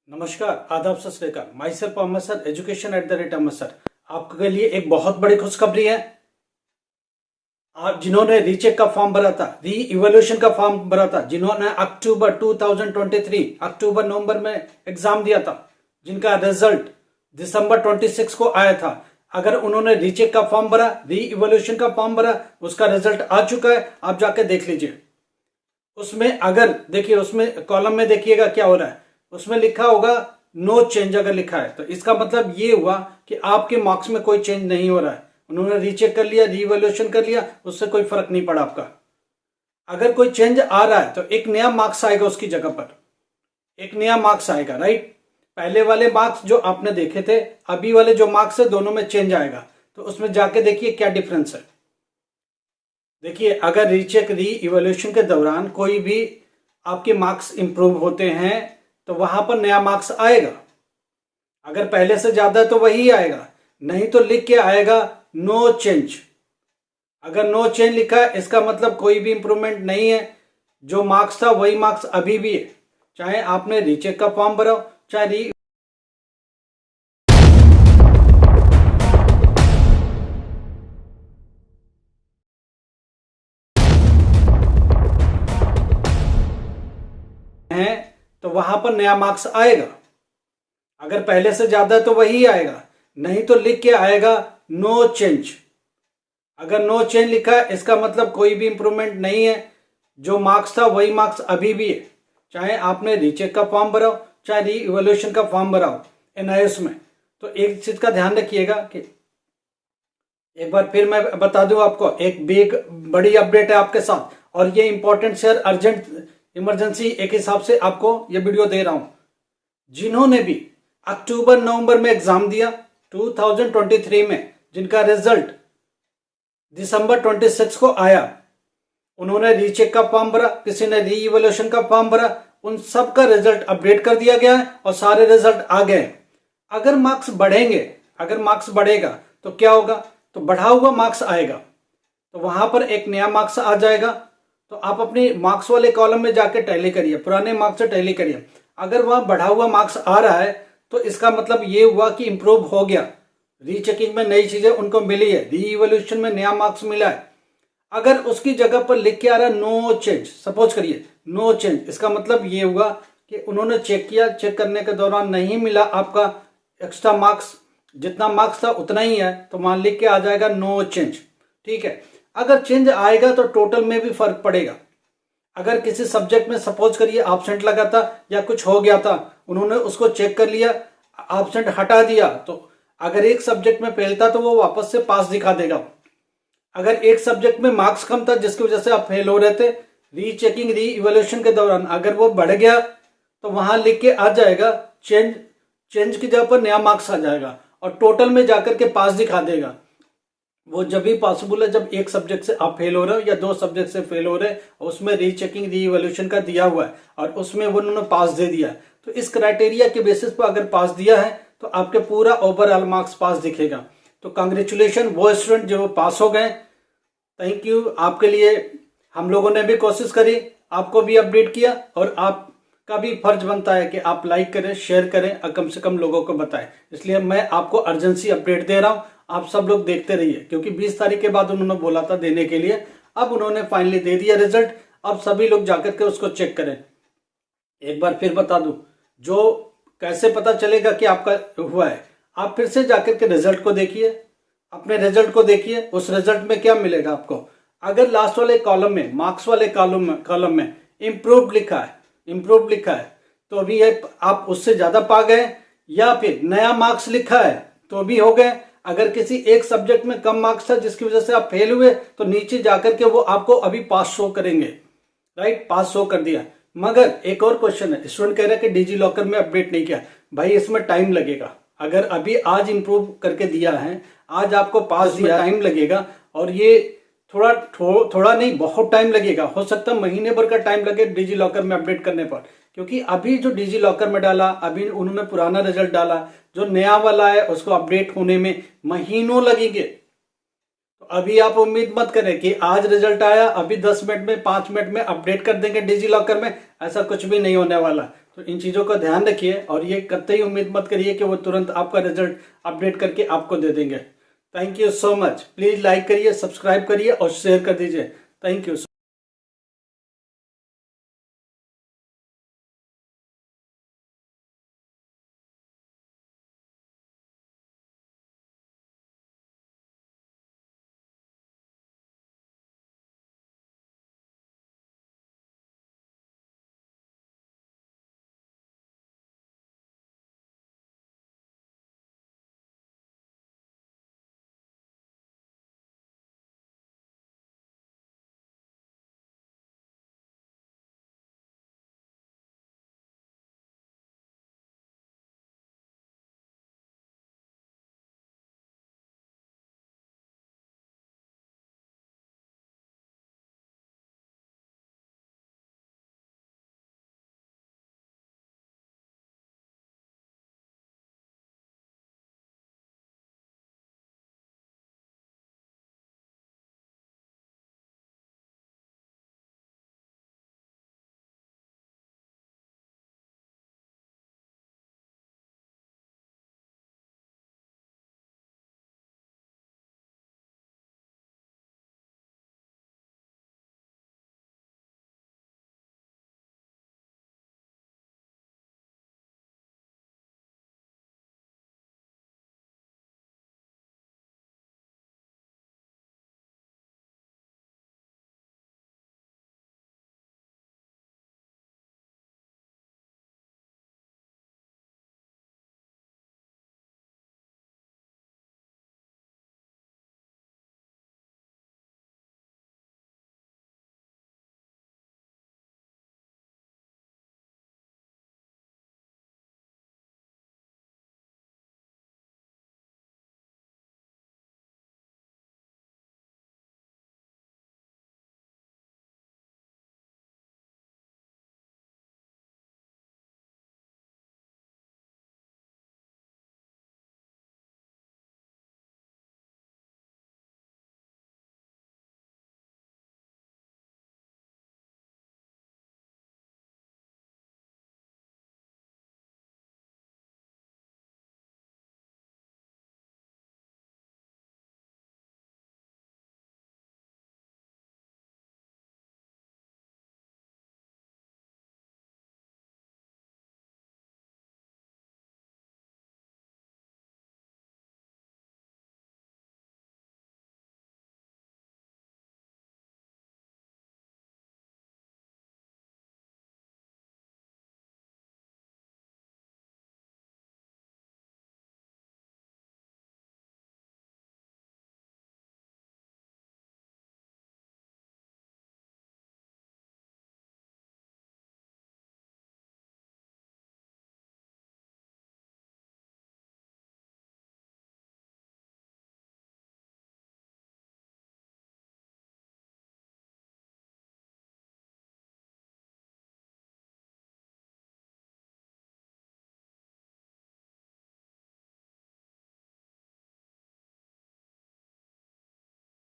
नमस्कार, आदाब, सत श्री अकाल। Myself Ahmad sir, education @Ahmad sir. आपके लिए एक बहुत बड़ी खुशखबरी है। आप जिन्होंने रीचेक का फॉर्म भरा था, री इवोल्यूशन का फॉर्म भरा था, जिन्होंने अक्टूबर 2023 अक्टूबर नवंबर में एग्जाम दिया था, जिनका रिजल्ट दिसंबर 26 को आया था, अगर उन्होंने रीचेक का फॉर्म भरा, री इवोल्यूशन का फॉर्म भरा, उसका रिजल्ट आ चुका है। आप जाके देख लीजिए। उसमें अगर देखिए, उसमें कॉलम में देखिएगा क्या हो रहा है। उसमें लिखा होगा नो चेंज। अगर लिखा है तो इसका मतलब ये हुआ कि आपके मार्क्स में कोई चेंज नहीं हो रहा है। उन्होंने रीचेक कर लिया, रीवैल्यूएशन कर लिया, उससे कोई फर्क नहीं पड़ा आपका। अगर कोई चेंज आ रहा है तो एक नया मार्क्स आएगा, उसकी जगह पर एक नया मार्क्स आएगा, राइट। पहले वाले मार्क्स जो आपने देखे थे, अभी वाले जो मार्क्स है, दोनों में चेंज आएगा। तो उसमें जाके देखिए क्या डिफरेंस है। देखिए, अगर रीचेक री इवोल्यूशन के दौरान कोई भी आपके मार्क्स इंप्रूव होते हैं तो वहां पर नया मार्क्स आएगा। अगर पहले से ज्यादा है तो वही आएगा, नहीं तो लिख के आएगा नो चेंज। अगर नो चेंज लिखा है, इसका मतलब कोई भी इंप्रूवमेंट नहीं है। जो मार्क्स था वही मार्क्स अभी भी है, चाहे आपने रीचेक का फॉर्म भरा हो, चाहे री है तो वहां पर नया मार्क्स आएगा। अगर पहले से ज्यादा है तो वही आएगा, नहीं तो लिख के आएगा नो चेंज। अगर नो चेंज लिखा है, इसका मतलब कोई भी इंप्रूवमेंट नहीं है। जो मार्क्स था वही मार्क्स अभी भी है, चाहे आपने रीचेक का फॉर्म भरा हो, चाहे री इवोल्यूशन का फॉर्म भरा हो एनआईएस में। तो एक चीज का ध्यान रखिएगा कि एक बार फिर मैं बता दूं आपको, एक बिग बड़ी अपडेट है आपके साथ, और ये इंपॉर्टेंट शेयर अर्जेंट इमरजेंसी एक हिसाब से आपको ये वीडियो दे रहा हूं। जिन्होंने भी अक्टूबर नवंबर में एग्जाम दिया 2023 में, जिनका रिजल्ट दिसंबर 26 को आया, उन्होंने रीचेक का फॉर्म भरा, किसी ने री इवोल्यूशन का फॉर्म भरा, उन सब का रिजल्ट अपडेट कर दिया गया है और सारे रिजल्ट आ गए। अगर मार्क्स बढ़ेंगे, अगर मार्क्स बढ़ेगा तो क्या होगा, तो बढ़ा हुआ मार्क्स आएगा, तो वहां पर एक नया मार्क्स आ जाएगा। तो आप अपनी मार्क्स वाले कॉलम में जाके टैली करिए, पुराने मार्क्स से टैली करिए। अगर वहां बढ़ा हुआ मार्क्स आ रहा है तो इसका मतलब ये हुआ कि इंप्रूव हो गया। रीचेकिंग में नई चीजें उनको मिली है, री इवोल्यूशन में नया मार्क्स मिला है। अगर उसकी जगह पर लिख के आ रहा है नो चेंज, सपोज करिए नो चेंज, इसका मतलब ये हुआ कि उन्होंने चेक किया, चेक करने के दौरान नहीं मिला आपका एक्स्ट्रा मार्क्स, जितना मार्क्स था उतना ही है, तो वहां लिख के आ जाएगा नो चेंज। ठीक है। अगर चेंज आएगा तो टोटल में भी फर्क पड़ेगा। अगर किसी सब्जेक्ट में सपोज करिए एब्सेंट लगा था या कुछ हो गया था, उन्होंने उसको चेक कर लिया, एब्सेंट हटा दिया, तो अगर एक सब्जेक्ट में फेल था तो वो वापस से पास दिखा देगा। अगर एक सब्जेक्ट में मार्क्स कम था जिसकी वजह से आप फेल हो रहे थे, रीचेकिंग री इवोल्यूशन के दौरान अगर वो बढ़ गया तो वहां लिख के आ जाएगा चेंज, चेंज की जगह पर नया मार्क्स आ जाएगा और टोटल में जाकर के पास दिखा देगा। वो जब भी पॉसिबल है जब एक सब्जेक्ट से आप फेल हो रहे हो या दो सब्जेक्ट से फेल हो रहे हो, उसमें रीचेकिंग री इवोल्यूशन का दिया हुआ है और उसमें वो उन्होंने पास दे दिया है। तो इस क्राइटेरिया के बेसिस पर अगर पास दिया है तो आपके पूरा ओवरऑल मार्क्स पास दिखेगा। तो कांग्रेचुलेशन वो स्टूडेंट जो पास हो गए, थैंक यू आपके लिए। हम लोगों ने भी कोशिश करी, आपको भी अपडेट किया, और आपका भी फर्ज बनता है कि आप लाइक करें, शेयर करें और कम से कम लोगों को बताएं। इसलिए मैं आपको अर्जेंसी अपडेट दे रहा हूं, आप सब लोग देखते रहिए, क्योंकि 20 तारीख के बाद उन्होंने बोला था देने के लिए। अब उन्होंने फाइनली दे दिया रिजल्ट, अब सभी लोग जाकर के उसको चेक करें। एक बार फिर बता दूं, जो कैसे पता चलेगा कि आपका हुआ है, आप फिर से जाकर के रिजल्ट को देखिए, अपने रिजल्ट को देखिए। उस रिजल्ट में क्या मिलेगा आपको, अगर लास्ट वाले कॉलम में, मार्क्स वाले कॉलम में इम्प्रूव लिखा है, इम्प्रूव लिखा है, तो अभी आप उससे ज्यादा पा गए, या फिर नया मार्क्स लिखा है तो भी हो गए। अगर किसी एक सब्जेक्ट में कम मार्क्स था जिसकी वजह से आप फेल हुए, तो नीचे जाकर के वो आपको अभी पास शो करेंगे, राइट, पास शो कर दिया। मगर एक और क्वेश्चन है, स्टूडेंट कह रहा है कि डिजी लॉकर में अपडेट नहीं किया। भाई इसमें टाइम लगेगा। अगर अभी आज इंप्रूव करके दिया है, आज आपको पास दिया, टाइम लगेगा, और ये थोड़ा नहीं, बहुत टाइम लगेगा। हो सकता है महीने भर का टाइम लगे डिजी लॉकर में अपडेट करने पर, क्योंकि अभी जो डिजी लॉकर में डाला, अभी उन्होंने पुराना रिजल्ट डाला, जो नया वाला है उसको अपडेट होने में महीनों लगेंगे। तो अभी आप उम्मीद मत करें कि आज रिजल्ट आया अभी 10 मिनट में 5 मिनट में अपडेट कर देंगे डिजी लॉकर में, ऐसा कुछ भी नहीं होने वाला। तो इन चीज़ों का ध्यान रखिए और ये करते ही उम्मीद मत करिए कि वो तुरंत आपका रिजल्ट अपडेट करके आपको दे देंगे। Thank you so much. Please like करिए, सब्सक्राइब करिए और शेयर कर दीजिए। Thank you.